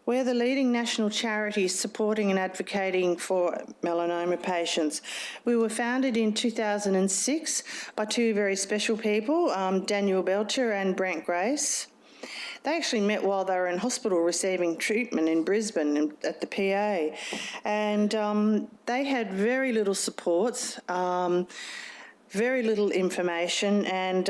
We're the leading national charity supporting and advocating for melanoma patients. We were founded in 2006 by two very special people, Daniel Belcher and Brent Grace. They actually met while they were in hospital receiving treatment in Brisbane at the PA, and they had very little supports, very little information, and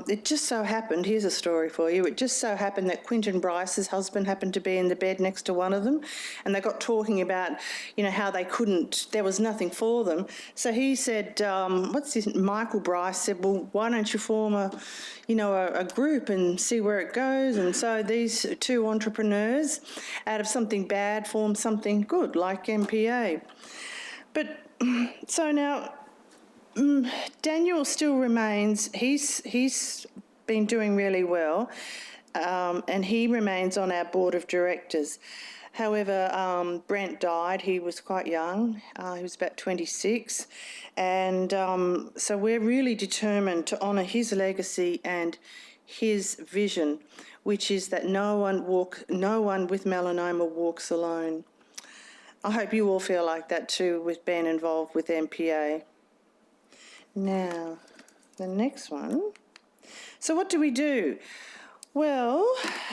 it just so happened, here's a story for you, it just so happened that Quinton Bryce's husband happened to be in the bed next to one of them, and they got talking about, how they couldn't, there was nothing for them. So he said, Michael Bryce said, well, why don't you form a group and see where it goes? And so these two entrepreneurs, out of something bad, formed something good, like MPA. But, so now, Daniel still remains, he's been doing really well, and he remains on our board of directors. However, Brent died, he was quite young, he was about 26, and so we're really determined to honour his legacy and his vision, which is that no one with melanoma walks alone. I hope you all feel like that too with being involved with MPA. Now, the next one. So what do we do? Well,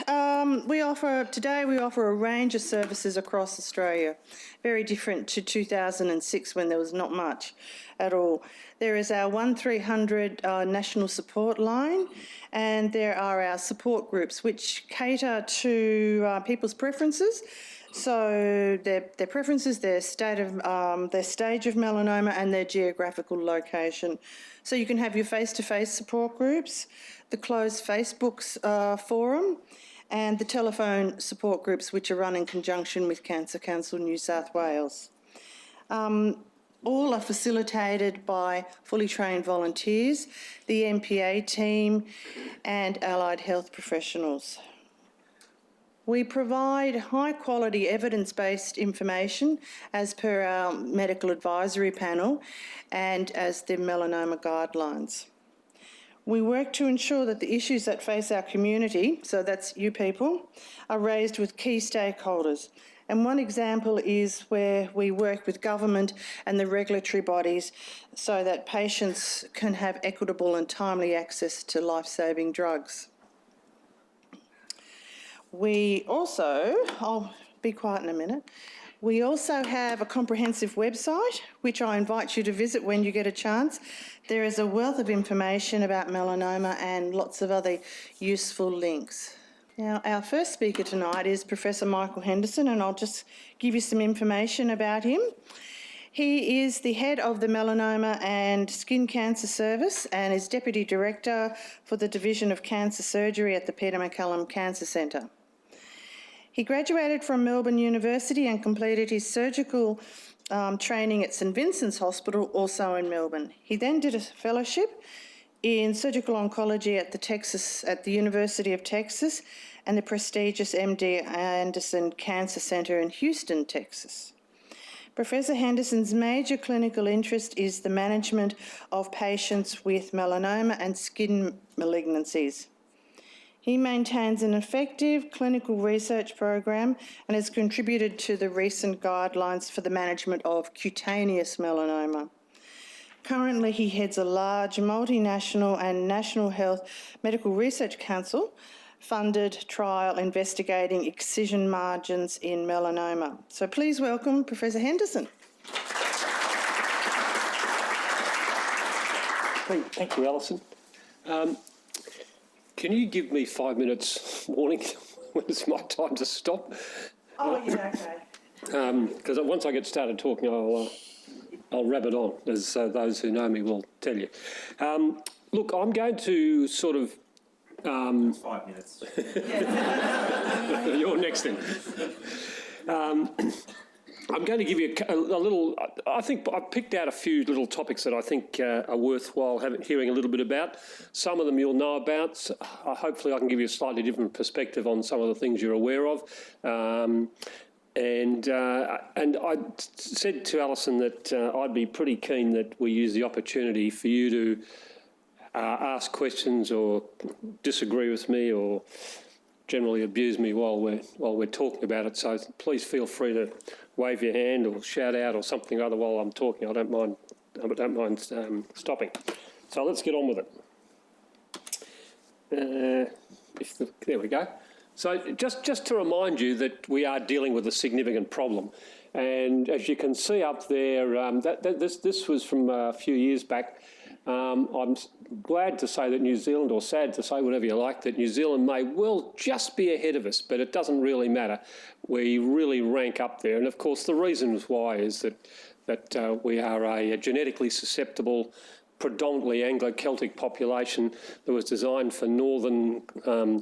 today we offer a range of services across Australia, very different to 2006 when there was not much at all. There is our 1300 national support line, and there are our support groups which cater to people's preferences. So their preferences, their stage of melanoma and their geographical location. So you can have your face-to-face support groups, the closed Facebook forum, and the telephone support groups which are run in conjunction with Cancer Council New South Wales. All are facilitated by fully trained volunteers, the MPA team and allied health professionals. We provide high-quality evidence-based information as per our medical advisory panel and as the melanoma guidelines. We work to ensure that the issues that face our community, so that's you people, are raised with key stakeholders. And one example is where we work with government and the regulatory bodies so that patients can have equitable and timely access to life-saving drugs. We also, I'll be quiet in a minute, we also have a comprehensive website which I invite you to visit when you get a chance. There is a wealth of information about melanoma and lots of other useful links. Now, our first speaker tonight is Professor Michael Henderson, and I'll just give you some information about him. He is the head of the Melanoma and Skin Cancer Service and is Deputy Director for the Division of Cancer Surgery at the Peter MacCallum Cancer Centre. He graduated from Melbourne University and completed his surgical training at St Vincent's Hospital, also in Melbourne. He then did a fellowship in surgical oncology at the University of Texas and the prestigious MD Anderson Cancer Centre in Houston, Texas. Professor Henderson's major clinical interest is the management of patients with melanoma and skin malignancies. He maintains an effective clinical research program and has contributed to the recent guidelines for the management of cutaneous melanoma. Currently, he heads a large multinational and National Health Medical Research Council funded trial investigating excision margins in melanoma. So please welcome Professor Henderson. Thank you, Alison. Can you give me 5 minutes warning when it's my time to stop? Oh, yeah, okay. Because once I get started talking, I'll rabbit on, as those who know me will tell you. Look, I'm going to sort of... 5 minutes. You're next then. I'm going to give you a little... I think I've picked out a few little topics that I think are worthwhile hearing a little bit about. Some of them you'll know about. Hopefully I can give you a slightly different perspective on some of the things you're aware of. And I said to Alison that I'd be pretty keen that we use the opportunity for you to ask questions or disagree with me or generally abuse me while we're talking about it. So please feel free to wave your hand or shout out or something other while I'm talking. I don't mind stopping. So let's get on with it. There we go. So just to remind you that we are dealing with a significant problem. And as you can see up there, this was from a few years back. I'm glad to say that New Zealand, or sad to say, whatever you like, that New Zealand may well just be ahead of us, but it doesn't really matter. We really rank up there. And of course, the reasons why is that we are a genetically susceptible, predominantly Anglo-Celtic population that was designed for northern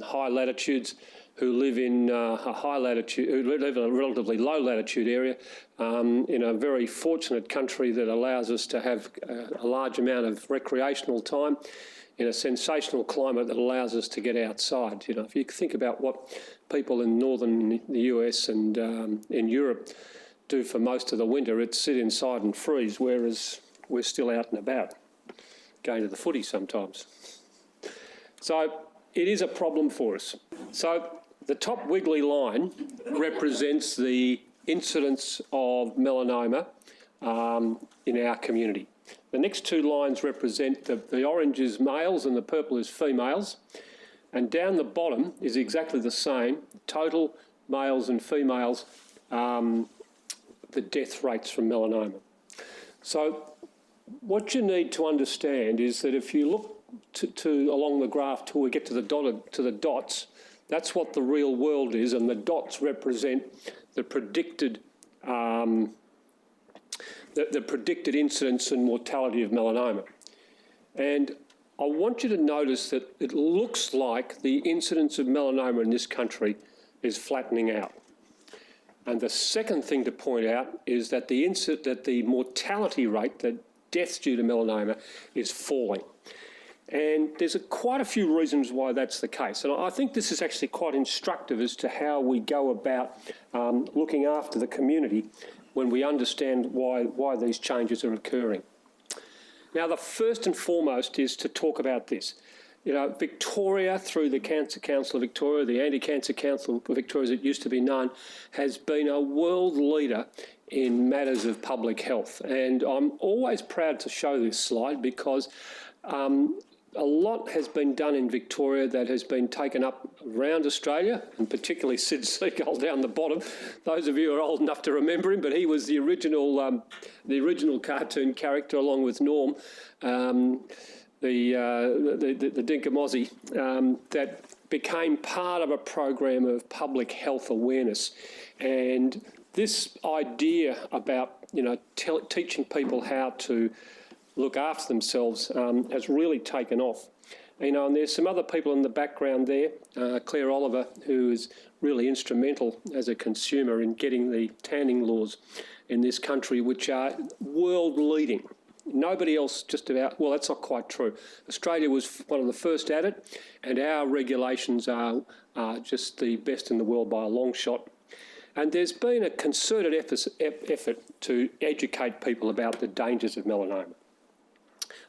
high latitudes, who live in a high latitude, who live in a relatively low latitude area, in a very fortunate country that allows us to have a large amount of recreational time in a sensational climate that allows us to get outside. You know, if you think about what people in northern the US and in Europe do for most of the winter, it's sit inside and freeze, whereas we're still out and about, going to the footy sometimes. So it is a problem for us. So the top wiggly line represents the incidence of melanoma in our community. The next two lines represent the orange is males and the purple is females. And down the bottom is exactly the same, total males and females, the death rates from melanoma. So what you need to understand is that if you look to along the graph till we get to the dots, that's what the real world is, and the dots represent the predicted the predicted incidence and mortality of melanoma. And I want you to notice that it looks like the incidence of melanoma in this country is flattening out. And the second thing to point out is that the mortality rate, the deaths due to melanoma, is falling. And there's quite a few reasons why that's the case. And I think this is actually quite instructive as to how we go about looking after the community when we understand why these changes are occurring. Now, the first and foremost is to talk about this. You know, Victoria, through the Cancer Council of Victoria, the Anti-Cancer Council of Victoria as it used to be known, has been a world leader in matters of public health. And I'm always proud to show this slide because a lot has been done in Victoria that has been taken up around Australia, and particularly Sid Seagull down the bottom. Those of you who are old enough to remember him, but he was the original cartoon character along with Norm, the Dinka Mozzie, that became part of a program of public health awareness. And this idea about, you know, teaching people how to look after themselves has really taken off. You know, and there's some other people in the background there, Claire Oliver, who is really instrumental as a consumer in getting the tanning laws in this country, which are world leading. Nobody else just about, well, that's not quite true. Australia was one of the first at it, and our regulations are just the best in the world by a long shot. And there's been a concerted effort to educate people about the dangers of melanoma.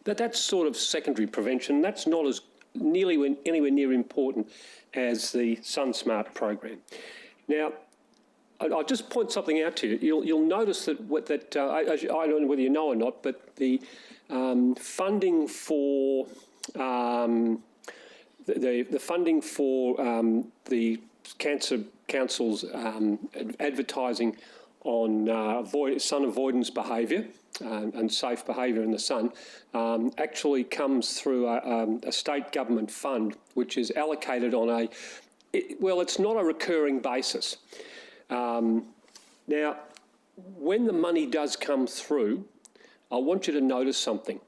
That's sort of secondary prevention. That's not as anywhere near important as the SunSmart program. Now, I'll just point something out to you. You'll notice that I don't know whether you know or not, but the funding for the funding for the Cancer Council's advertising on sun avoidance behaviour and safe behaviour in the sun actually comes through a state government fund, which is allocated on it's not a recurring basis. Now, when the money does come through, I want you to notice something.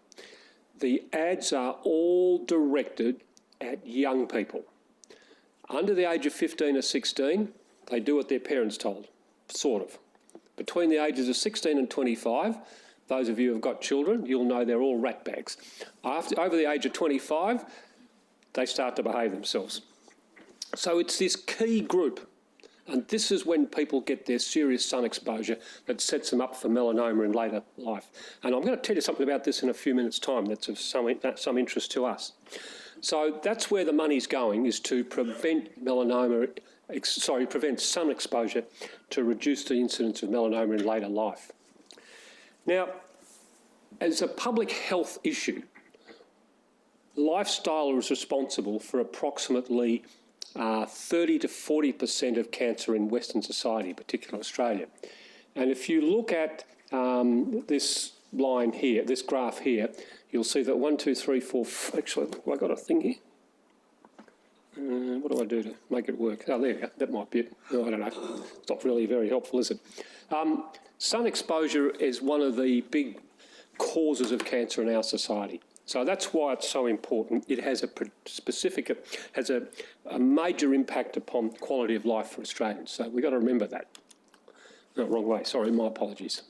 The ads are all directed at young people. Under the age of 15 or 16, they do what their parents told, sort of. Between the ages of 16 and 25, those of you who have got children, you'll know they're all rat bags. Over the age of 25, they start to behave themselves. So it's this key group, and this is when people get their serious sun exposure that sets them up for melanoma in later life. And I'm going to tell you something about this in a few minutes' time that's of some interest to us. So that's where the money's going, is to prevent prevent sun exposure to reduce the incidence of melanoma in later life. Now, as a public health issue, lifestyle is responsible for approximately 30 to 40% of cancer in Western society, particularly Australia. And if you look at this line here, this graph here, you'll see that 1, 2, 3, 4, actually, have I got a thing here? What do I do to make it work? Oh, there you go. That might be it. No, I don't know. It's not really very helpful, is it? Sun exposure is one of the big causes of cancer in our society. So that's why it's so important. It has a major impact upon quality of life for Australians. So we've got to remember that. No, wrong way. Sorry, my apologies.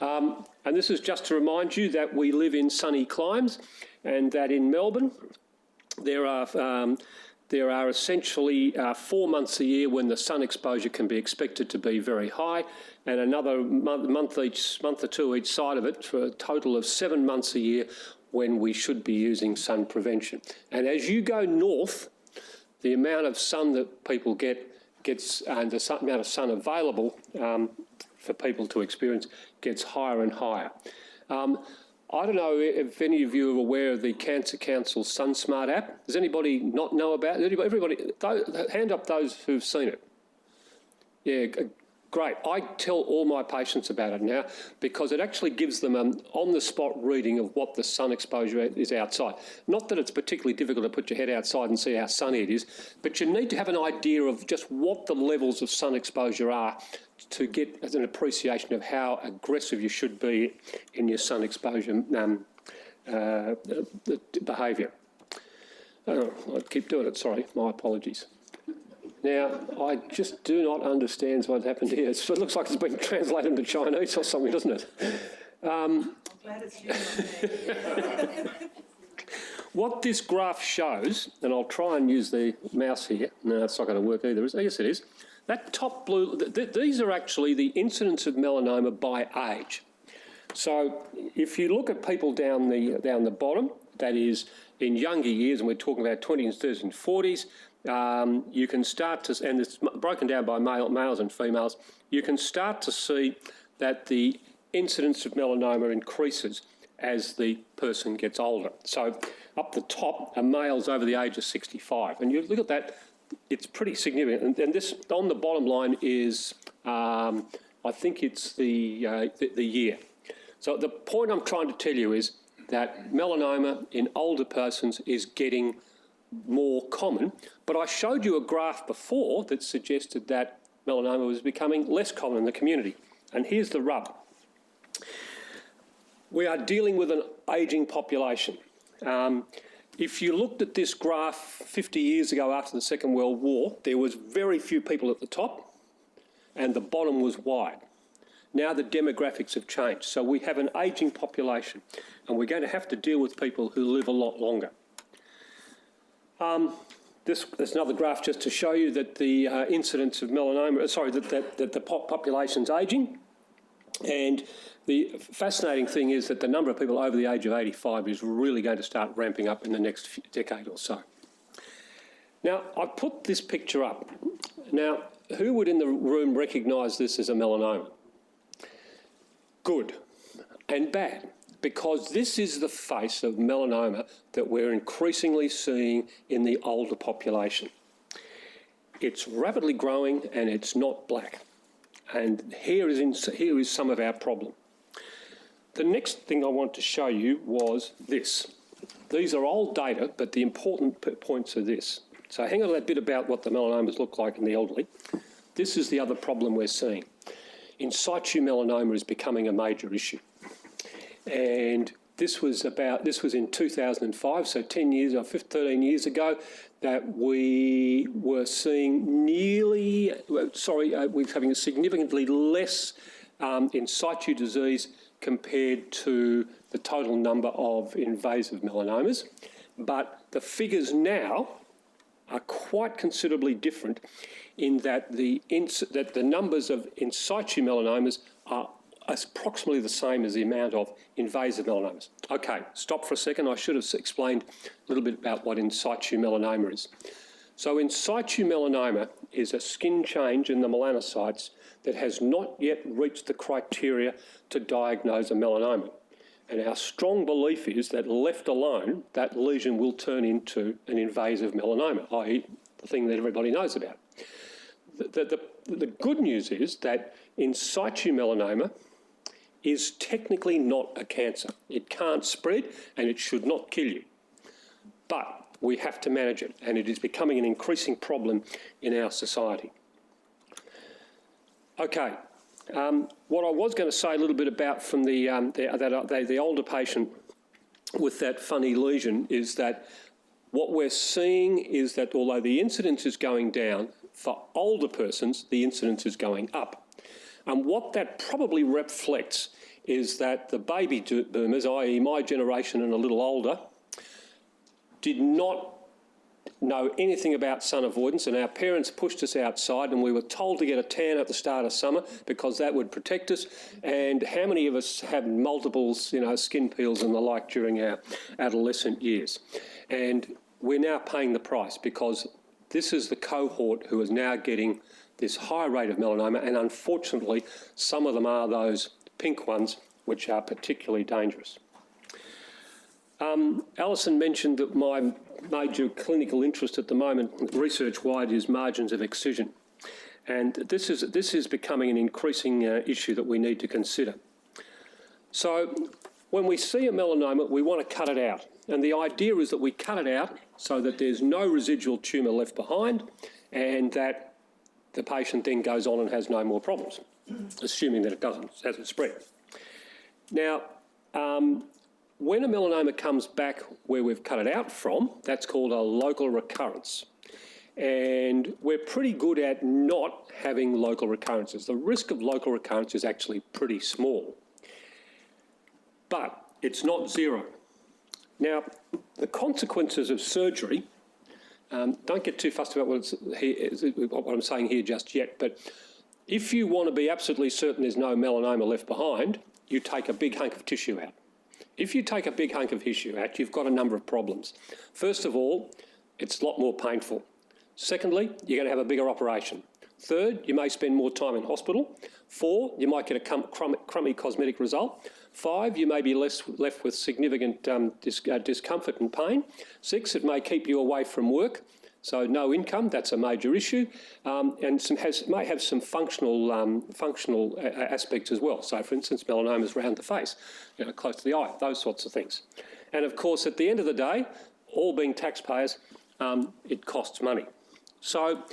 And this is just to remind you that we live in sunny climes, and that in Melbourne there are essentially 4 months a year when the sun exposure can be expected to be very high, and another month or two each side of it, for a total of 7 months a year when we should be using sun prevention. And as you go north, the amount of sun that people gets and the amount of sun available for people to experience gets higher and higher. I don't know if any of you are aware of the Cancer Council SunSmart app. Does anybody not know about it? Everybody, hand up those who've seen it. Yeah, great. I tell all my patients about it now because it actually gives them an on-the-spot reading of what the sun exposure is outside. Not that it's particularly difficult to put your head outside and see how sunny it is, but you need to have an idea of just what the levels of sun exposure are to get an appreciation of how aggressive you should be in your sun exposure behaviour. Oh, I keep doing it, sorry, my apologies. Now, I just do not understand what's happened here. It looks like it's been translated into Chinese or something, doesn't it? I'm glad it's you. What this graph shows, and I'll try and use the mouse here. No, it's not going to work either. Yes, it is. That top blue, these are actually the incidence of melanoma by age. So if you look at people down the bottom, that is in younger years, and we're talking about 20s, 30s and 40s, you can start to, and it's broken down by males and females, you can start to see that the incidence of melanoma increases as the person gets older. So up the top are males over the age of 65. And you look at that, it's pretty significant. And this, on the bottom line, is, I think it's the year. So the point I'm trying to tell you is that melanoma in older persons is getting more common. But I showed you a graph before that suggested that melanoma was becoming less common in the community. And here's the rub. We are dealing with an ageing population. If you looked at this graph 50 years ago after the Second World War, there was very few people at the top and the bottom was wide. Now the demographics have changed. So we have an ageing population and we're going to have to deal with people who live a lot longer. There's another graph just to show you that the incidence of melanoma, that the population's ageing. And the fascinating thing is that the number of people over the age of 85 is really going to start ramping up in the next decade or so. Now, I've put this picture up. Now, who would in the room recognise this as a melanoma? Good and bad, because this is the face of melanoma that we're increasingly seeing in the older population. It's rapidly growing and it's not black. And here is some of our problem. The next thing I want to show you was this. These are old data, but the important points are this. So hang on a bit about what the melanomas look like in the elderly. This is the other problem we're seeing. In situ melanoma is becoming a major issue. And this was in 2005, so 10 years or 13 years ago, that we were seeing we're having a significantly less in situ disease compared to the total number of invasive melanomas. But the figures now are quite considerably different in that the numbers of in situ melanomas are approximately the same as the amount of invasive melanomas. Okay, stop for a second. I should have explained a little bit about what in situ melanoma is. So in situ melanoma is a skin change in the melanocytes that has not yet reached the criteria to diagnose a melanoma. And our strong belief is that left alone, that lesion will turn into an invasive melanoma, i.e. the thing that everybody knows about. The good news is that in situ melanoma is technically not a cancer. It can't spread and it should not kill you. But we have to manage it, and it is becoming an increasing problem in our society. Okay, what I was going to say a little bit about from the older patient with that funny lesion is that what we're seeing is that although the incidence is going down, for older persons, the incidence is going up. And what that probably reflects is that the baby boomers, i.e. my generation and a little older, did not know anything about sun avoidance, and our parents pushed us outside and we were told to get a tan at the start of summer because that would protect us. And how many of us had multiples, skin peels and the like during our adolescent years? And we're now paying the price because this is the cohort who is now getting this high rate of melanoma, and unfortunately some of them are those pink ones which are particularly dangerous. Alison mentioned that my major clinical interest at the moment, research-wide, is margins of excision. And this is becoming an increasing issue that we need to consider. So when we see a melanoma, we want to cut it out. And the idea is that we cut it out so that there's no residual tumour left behind and that the patient then goes on and has no more problems, assuming that it hasn't spread. Now, when a melanoma comes back where we've cut it out from, that's called a local recurrence. And we're pretty good at not having local recurrences. The risk of local recurrence is actually pretty small, but it's not zero. Now, the consequences of surgery, don't get too fussed about what I'm saying here just yet, but if you want to be absolutely certain there's no melanoma left behind, you take a big hunk of tissue out. If you take a big hunk of tissue out, you've got a number of problems. First of all, it's a lot more painful. Secondly, you're going to have a bigger operation. Third, you may spend more time in hospital. 4, you might get a crummy cosmetic result. 5, you may be left with significant discomfort and pain. 6, it may keep you away from work. So no income, that's a major issue, and may have some functional aspects as well. So, for instance, melanomas around the face, close to the eye, those sorts of things. And of course, at the end of the day, all being taxpayers, it costs money. So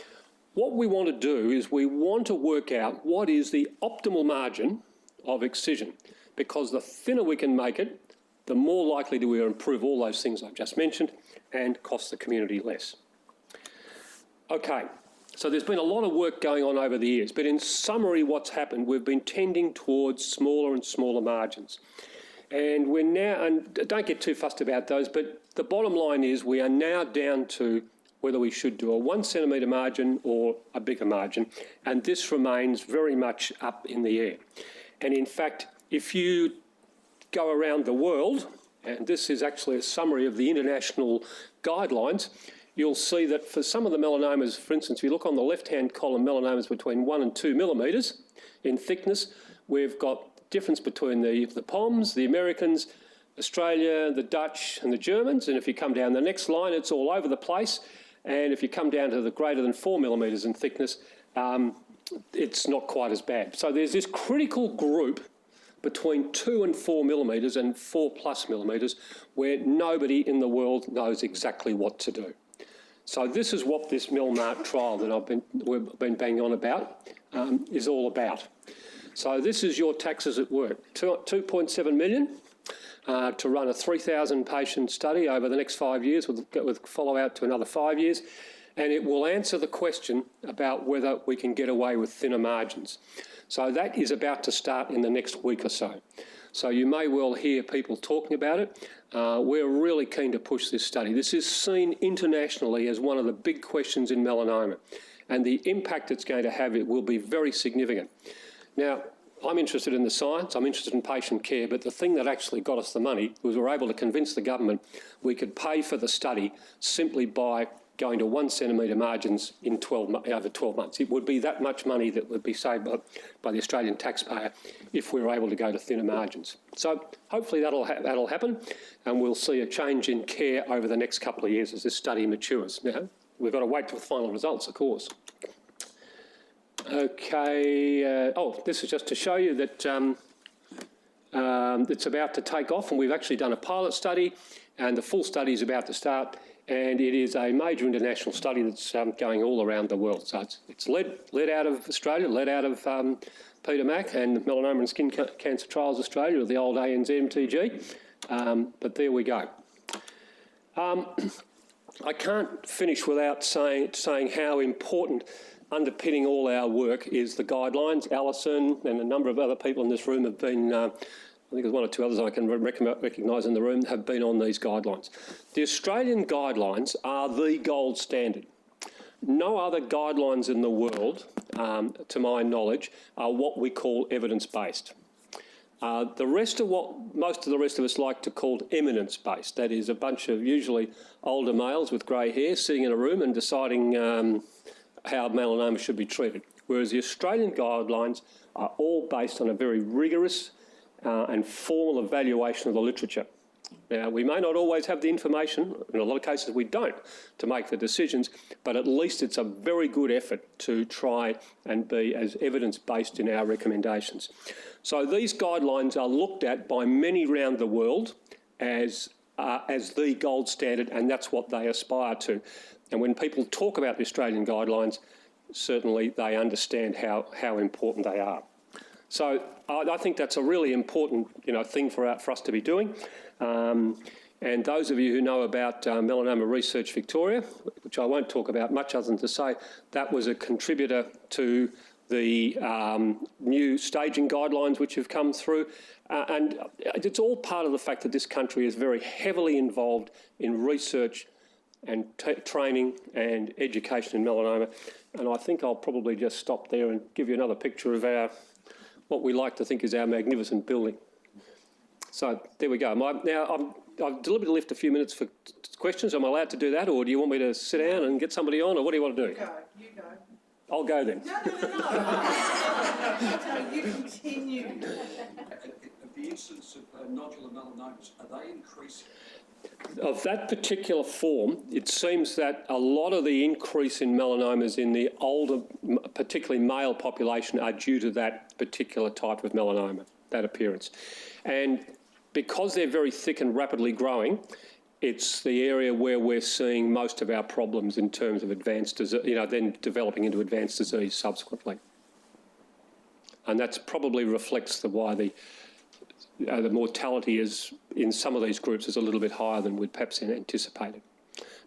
what we want to do is we want to work out what is the optimal margin of excision, because the thinner we can make it, the more likely do we improve all those things I've just mentioned and cost the community less. Okay, so there's been a lot of work going on over the years, but in summary what's happened, we've been tending towards smaller and smaller margins. And we're now, and don't get too fussed about those, but the bottom line is we are now down to whether we should do a 1 centimetre margin or a bigger margin, and this remains very much up in the air. And in fact, if you go around the world, and this is actually a summary of the international guidelines, you'll see that for some of the melanomas, for instance, if you look on the left-hand column, melanomas between 1 and 2 millimetres in thickness, we've got difference between the POMs, the Americans, Australia, the Dutch and the Germans. And if you come down the next line, it's all over the place. And if you come down to the greater than 4 millimetres in thickness, it's not quite as bad. So there's this critical group between 2 and 4 millimetres and 4+ millimetres where nobody in the world knows exactly what to do. So this is what this MELMART trial that we've been banging on about is all about. So this is your taxes at work. 2.7 million to run a 3,000 patient study over the next 5 years with follow out to another 5 years. And it will answer the question about whether we can get away with thinner margins. So that is about to start in the next week or so. So you may well hear people talking about it. We're really keen to push this study. This is seen internationally as one of the big questions in melanoma, and the impact it's going to have, it will be very significant. Now, I'm interested in the science, I'm interested in patient care, but the thing that actually got us the money was we were able to convince the government we could pay for the study simply by going to 1 centimetre margins in over 12 months. It would be that much money that would be saved by the Australian taxpayer if we were able to go to thinner margins. So hopefully that'll happen, and we'll see a change in care over the next couple of years as this study matures. Now, we've got to wait for the final results, of course. Okay, this is just to show you that it's about to take off, and we've actually done a pilot study, and the full study is about to start, and it is a major international study that's going all around the world. So it's led out of Australia, led out of Peter Mac and Melanoma and Skin Cancer Trials Australia, or the old ANZMTG, but there we go. I can't finish without saying how important underpinning all our work is the guidelines. Alison and a number of other people in this room have been, I think there's one or two others I can recognise in the room, have been on these guidelines. The Australian guidelines are the gold standard. No other guidelines in the world, to my knowledge, are what we call evidence-based. The rest of what most of the rest of us like to call eminence-based, that is a bunch of usually older males with grey hair sitting in a room and deciding how melanoma should be treated, whereas the Australian guidelines are all based on a very rigorous and formal evaluation of the literature. Now, we may not always have the information, in a lot of cases we don't, to make the decisions, but at least it's a very good effort to try and be as evidence-based in our recommendations. So these guidelines are looked at by many around the world as the gold standard, and that's what they aspire to. And when people talk about the Australian guidelines, certainly they understand how important they are. So I think that's a really important thing for us to be doing. And those of you who know about Melanoma Research Victoria, which I won't talk about much other than to say that was a contributor to the new staging guidelines which have come through. And it's all part of the fact that this country is very heavily involved in research and training and education in melanoma. And I think I'll probably just stop there and give you another picture of what we like to think is our magnificent building. So there we go. I've deliberately left a few minutes for questions. Am I allowed to do that, or do you want me to sit down and get somebody on, or what do you want to do? You go. I'll go then. No. No, you continue. The incidence of nodular melanomas, are they increasing? Of that particular form, it seems that a lot of the increase in melanomas in the older, particularly male population, are due to that particular type of melanoma, that appearance. And because they're very thick and rapidly growing, it's the area where we're seeing most of our problems in terms of advanced disease, then developing into advanced disease subsequently. And that's probably reflects why the mortality is in some of these groups is a little bit higher than we'd perhaps anticipated.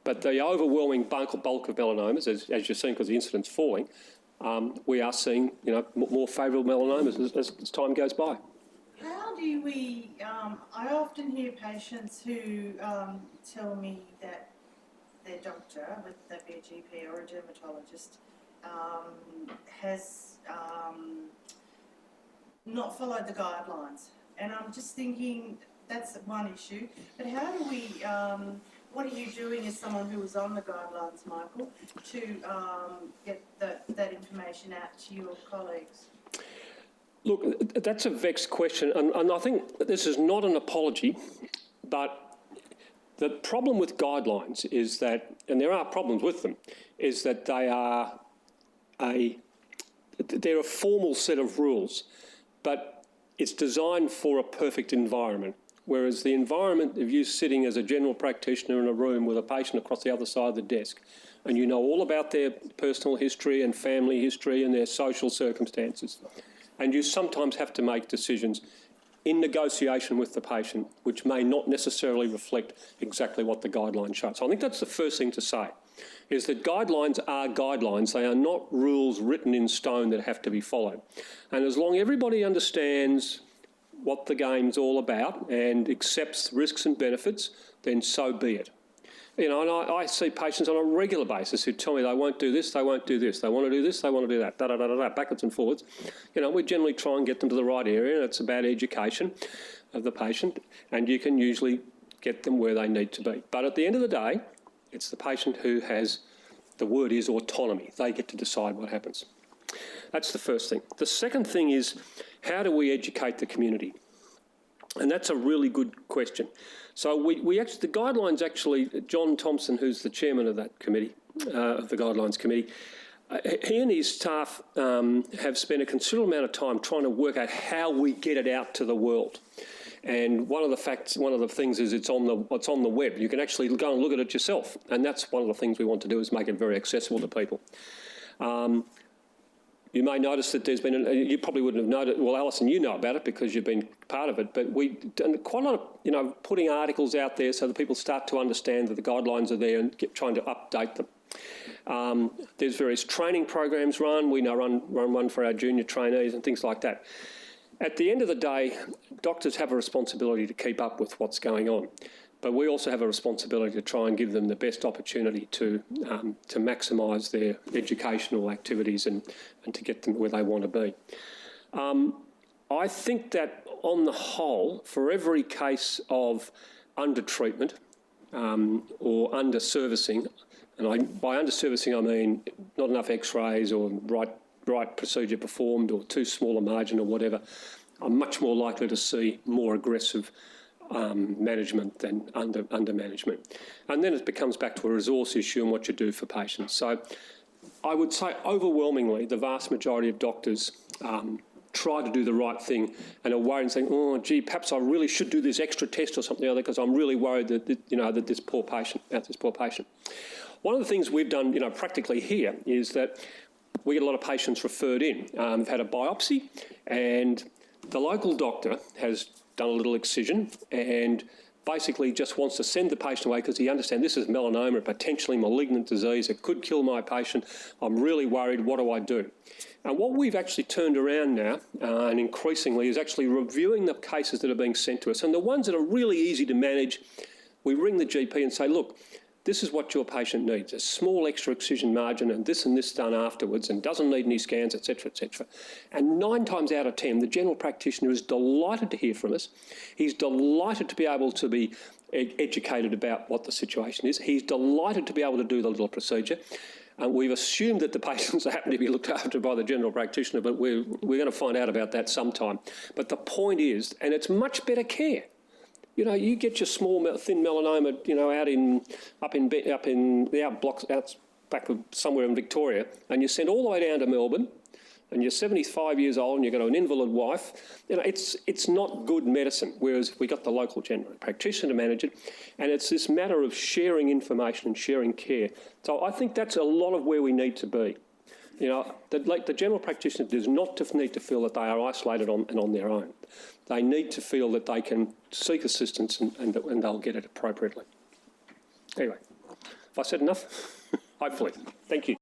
But the overwhelming bulk of melanomas, as you're seeing because the incidence falling, we are seeing more favourable melanomas as time goes by. How do we, I often hear patients who tell me that their doctor, whether that be a GP or a dermatologist, has not followed the guidelines. And I'm just thinking that's one issue. But how do we, what are you doing as someone who was on the guidelines, Michael, to get that information out to your colleagues? Look, that's a vexed question, and I think this is not an apology, but the problem with guidelines is that, and there are problems with them, is that they're a formal set of rules, but it's designed for a perfect environment, whereas the environment of you sitting as a general practitioner in a room with a patient across the other side of the desk, and you know all about their personal history and family history and their social circumstances, and you sometimes have to make decisions in negotiation with the patient, which may not necessarily reflect exactly what the guidelines show. So I think that's the first thing to say, is that guidelines are guidelines. They are not rules written in stone that have to be followed. And as long as everybody understands what the game's all about and accepts risks and benefits, then so be it. You know, and I see patients on a regular basis who tell me they won't do this, they won't do this, they want to do this, they want to do that, backwards and forwards. You know, we generally try and get them to the right area, and it's about education of the patient, and you can usually get them where they need to be. But at the end of the day, it's the patient who has, the word is autonomy. They get to decide what happens. That's the first thing. The second thing is, how do we educate the community? And that's a really good question. So we actually, the guidelines actually, John Thompson, who's the chairman of that committee, of the guidelines committee, he and his staff have spent a considerable amount of time trying to work out how we get it out to the world. And one of the things is it's on the web. You can actually go and look at it yourself. And that's one of the things we want to do, is make it very accessible to people. You may notice that there's been, you probably wouldn't have noticed, well, Alison, you know about it because you've been part of it, but we've done quite a lot of, you know, putting articles out there so that people start to understand that the guidelines are there and trying to update them. There's various training programs run. We now run one for our junior trainees and things like that. At the end of the day, doctors have a responsibility to keep up with what's going on. But we also have a responsibility to try and give them the best opportunity to maximise their educational activities and to get them where they want to be. I think that on the whole, for every case of under-treatment or under-servicing, and by under-servicing I mean not enough x-rays or right procedure performed or too small a margin or whatever, I'm much more likely to see more aggressive management than under management. And then it becomes back to a resource issue and what you do for patients. So I would say overwhelmingly the vast majority of doctors try to do the right thing and are worried and saying, oh, gee, perhaps I really should do this extra test or something or other because I'm really worried that, that this poor patient. One of the things we've done, practically here is that we get a lot of patients referred in. They've had a biopsy and the local doctor has done a little excision and basically just wants to send the patient away because he understands this is melanoma, a potentially malignant disease. It could kill my patient. I'm really worried. What do I do? And what we've actually turned around now, and increasingly, is actually reviewing the cases that are being sent to us. And the ones that are really easy to manage, we ring the GP and say, look, this is what your patient needs, a small extra excision margin and this done afterwards and doesn't need any scans, etc., etc. And 9 times out of 10, the general practitioner is delighted to hear from us. He's delighted to be able to be educated about what the situation is. He's delighted to be able to do the little procedure. We've assumed that the patients happen to be looked after by the general practitioner, but we're going to find out about that sometime. But the point is, and it's much better care. You get your small thin melanoma, up in the outblocks out back somewhere in Victoria, and you send all the way down to Melbourne, and you're 75 years old, and you've got an invalid wife. It's not good medicine. Whereas we got the local general practitioner to manage it, and it's this matter of sharing information and sharing care. So I think that's a lot of where we need to be. The general practitioner does not need to feel that they are isolated and on their own. They need to feel that they can seek assistance and they'll get it appropriately. Anyway, have I said enough? Hopefully. Thank you.